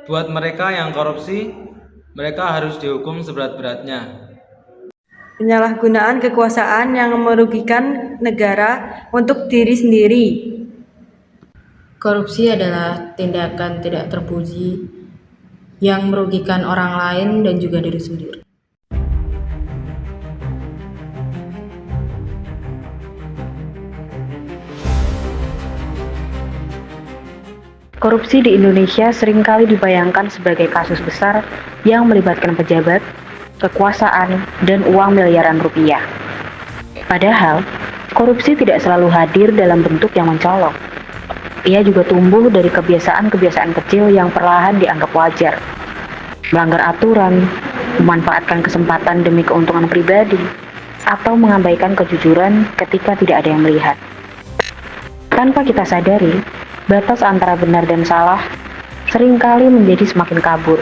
Buat mereka yang korupsi, mereka harus dihukum seberat-beratnya. Penyalahgunaan kekuasaan yang merugikan negara untuk diri sendiri. Korupsi adalah tindakan tidak terpuji yang merugikan orang lain dan juga diri sendiri. Korupsi di Indonesia seringkali dibayangkan sebagai kasus besar yang melibatkan pejabat, kekuasaan, dan uang miliaran rupiah. Padahal, korupsi tidak selalu hadir dalam bentuk yang mencolok. Ia juga tumbuh dari kebiasaan-kebiasaan kecil yang perlahan dianggap wajar. Melanggar aturan, memanfaatkan kesempatan demi keuntungan pribadi, atau mengabaikan kejujuran ketika tidak ada yang melihat. Tanpa kita sadari, batas antara benar dan salah seringkali menjadi semakin kabur.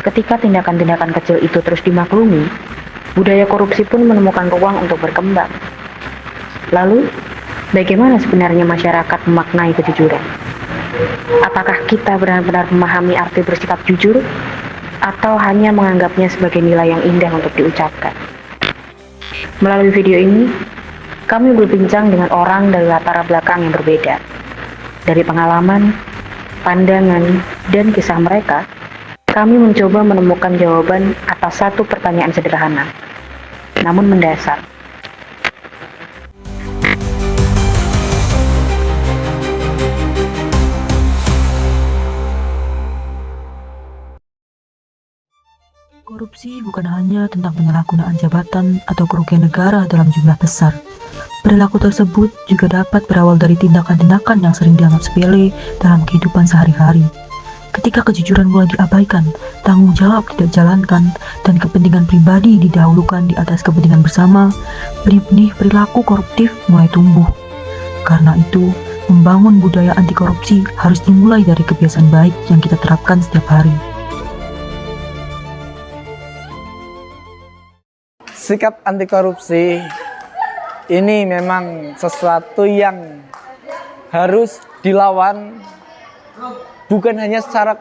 Ketika tindakan-tindakan kecil itu terus dimaklumi, budaya korupsi pun menemukan ruang untuk berkembang. Lalu, bagaimana sebenarnya masyarakat memaknai kejujuran? Apakah kita benar-benar memahami arti bersikap jujur, atau hanya menganggapnya sebagai nilai yang indah untuk diucapkan? Melalui video ini, kami berbincang dengan orang dari latar belakang yang berbeda. Dari pengalaman, pandangan, dan kisah mereka, kami mencoba menemukan jawaban atas satu pertanyaan sederhana, namun mendasar. Korupsi bukan hanya tentang penyalahgunaan jabatan atau kerugian negara dalam jumlah besar. Perilaku tersebut juga dapat berawal dari tindakan-tindakan yang sering dianggap sepele dalam kehidupan sehari-hari. Ketika kejujuran mulai diabaikan, tanggung jawab tidak dijalankan, dan kepentingan pribadi didahulukan di atas kepentingan bersama, benih-benih perilaku koruptif mulai tumbuh. Karena itu, membangun budaya anti korupsi harus dimulai dari kebiasaan baik yang kita terapkan setiap hari. Sikap anti korupsi ini memang sesuatu yang harus dilawan bukan hanya secara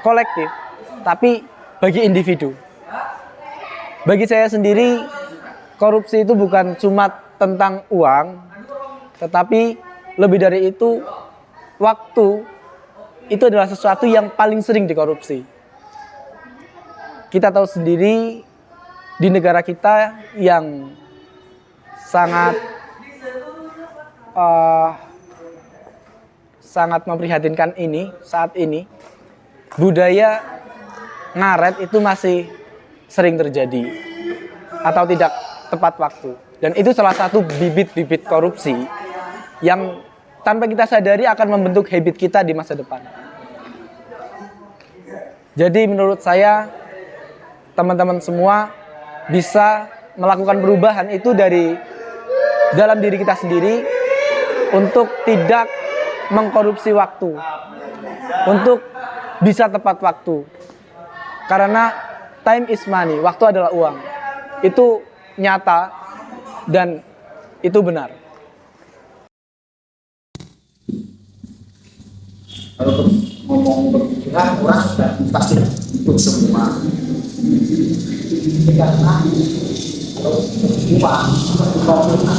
kolektif, tapi bagi individu. Bagi saya sendiri, korupsi itu bukan cuma tentang uang, tetapi lebih dari itu, waktu itu adalah sesuatu yang paling sering dikorupsi. Kita tahu sendiri di negara kita yang sangat memprihatinkan ini, saat ini budaya ngaret itu masih sering terjadi atau tidak tepat waktu, dan itu salah satu bibit-bibit korupsi yang tanpa kita sadari akan membentuk habit kita di masa depan. Jadi menurut saya, teman-teman semua bisa melakukan perubahan itu dari dalam diri kita sendiri untuk tidak mengkorupsi waktu, untuk bisa tepat waktu. Karena time is money, waktu adalah uang. Itu nyata dan itu benar. Kalau ngomong berpikiran orang pasti ikut semua. Karena uang contoh dan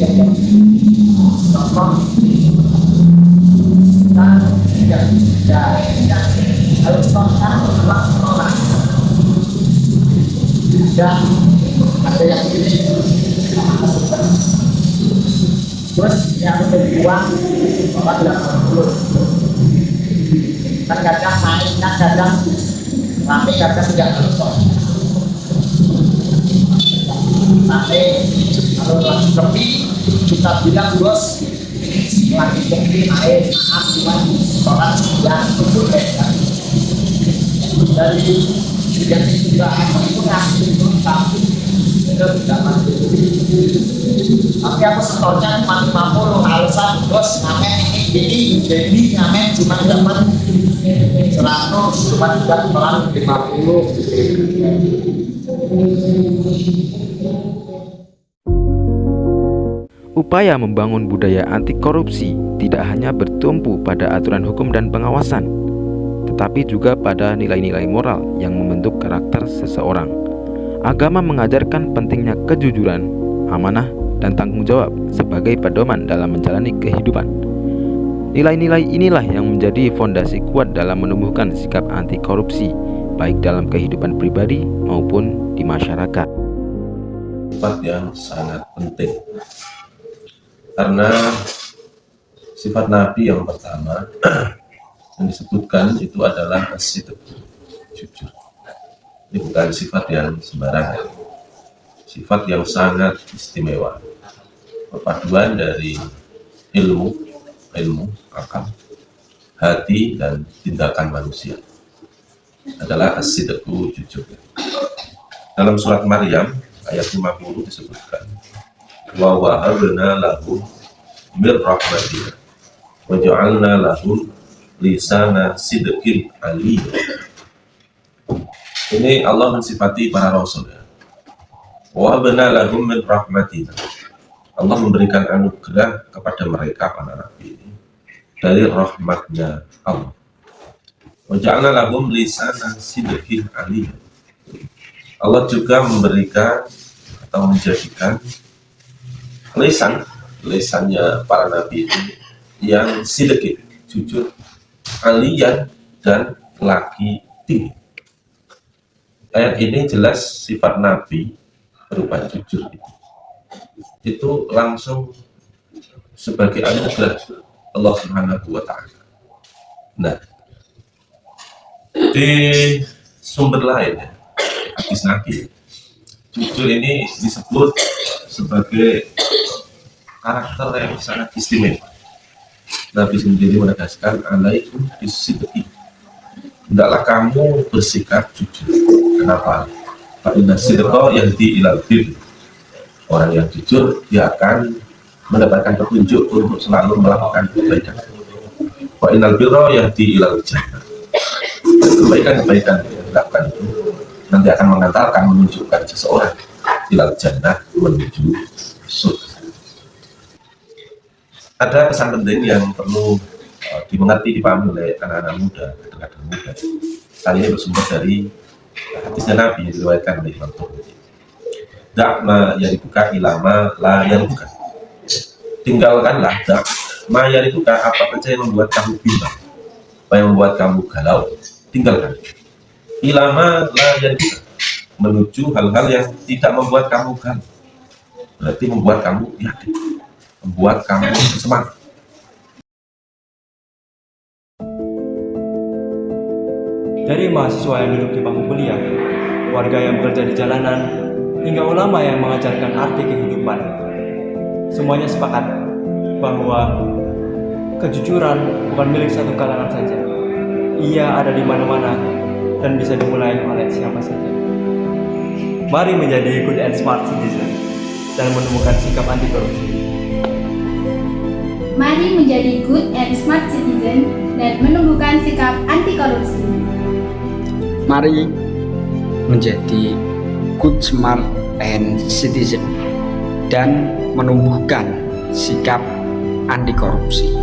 kalau orang dan ada yang ini terus yang uang bapak tidak perlu kan kadang naik kan kadang rame kadang tidak terus nanti kalau lagi sepi kita bilang bos lagi sepi naik maaf cuma orang yang itu beda dari yang juga itu ngasih tapi itu tidak mati tapi aku setornya cuma 50 alasan bos ngamen ini jadi ngamen cuma dapat 100 cuma tidak pelan 50. Upaya membangun budaya anti korupsi tidak hanya bertumpu pada aturan hukum dan pengawasan, tetapi juga pada nilai-nilai moral yang membentuk karakter seseorang. Agama mengajarkan pentingnya kejujuran, amanah, dan tanggung jawab sebagai pedoman dalam menjalani kehidupan. Nilai-nilai inilah yang menjadi fondasi kuat dalam menumbuhkan sikap anti korupsi, baik dalam kehidupan pribadi maupun di masyarakat. Sifat yang sangat penting, karena sifat Nabi yang pertama yang disebutkan itu adalah as-sidq, jujur. Ini bukan sifat yang sembarangan, sifat yang sangat istimewa, perpaduan dari ilmu, akal, hati, dan tindakan manusia adalah as-sidq, jujur. Dalam surat Maryam ayat 50 disebutkan, wa wahabna lahum mir rahmatina wa ja'alna lahum lisana sidqin aliyya. Ini Allah mensifati para rasul, ya. Wa wahabna lahum mir rahmatina, Allah memberikan anugerah kepada mereka para nabi ini dari rahmatnya Allah. Wa ja'alna lahum lisana sidqin aliyya, Allah juga memberikan atau menjadikan lisannya para nabi itu yang sidqin, jujur, aliyan, dan laki tinggi. Ayat ini jelas sifat nabi berupa jujur itu langsung sebagai anugerah Allah Subhanahu wa Ta'ala. Nah, di sumber lain, hadis Nabi, jujur ini disebut sebagai karakter yang sangat istimewa. Nabi sendiri menegaskan, alaikum bisidqi, hendaklah kamu bersikap jujur. Kenapa? Fa inna sidqa yahdi ilal bir. Orang yang jujur dia akan mendapatkan petunjuk untuk selalu melakukan kebaikan. Fa innal birra yahdi ilal jannah. Kebaikan-kebaikan yang dilakukan itu nanti akan mengantarkan, menunjukkan seseorang ilal jannah, menuju surga. Ada pesan penting yang perlu dimengerti, dipahami oleh anak-anak muda, kadang-kadang muda. Hal ini bersumber dari hadisnya Nabi yang diriwayatkan oleh Imam Tirmidzi. Da'ma yaribuka ilama la yaribuka. Tinggalkanlah da'ma yaribuka, apa saja yang membuat kamu bimbang, apa yang membuat kamu galau, tinggalkan. Ilama la yaribuka, menuju hal-hal yang tidak membuat kamu galau, berarti membuat kamu yakin, membuat kamu semangat. Dari mahasiswa yang duduk di bangku kuliah, warga yang bekerja di jalanan, hingga ulama yang mengajarkan arti kehidupan, semuanya sepakat bahwa kejujuran bukan milik satu kalangan saja. Ia ada di mana-mana dan bisa dimulai oleh siapa saja. Mari menjadi good and smart citizen dan menemukan sikap anti korupsi. Mari menjadi good and smart citizen dan menumbuhkan sikap anti korupsi. Mari menjadi good, smart, and citizen dan menumbuhkan sikap anti korupsi.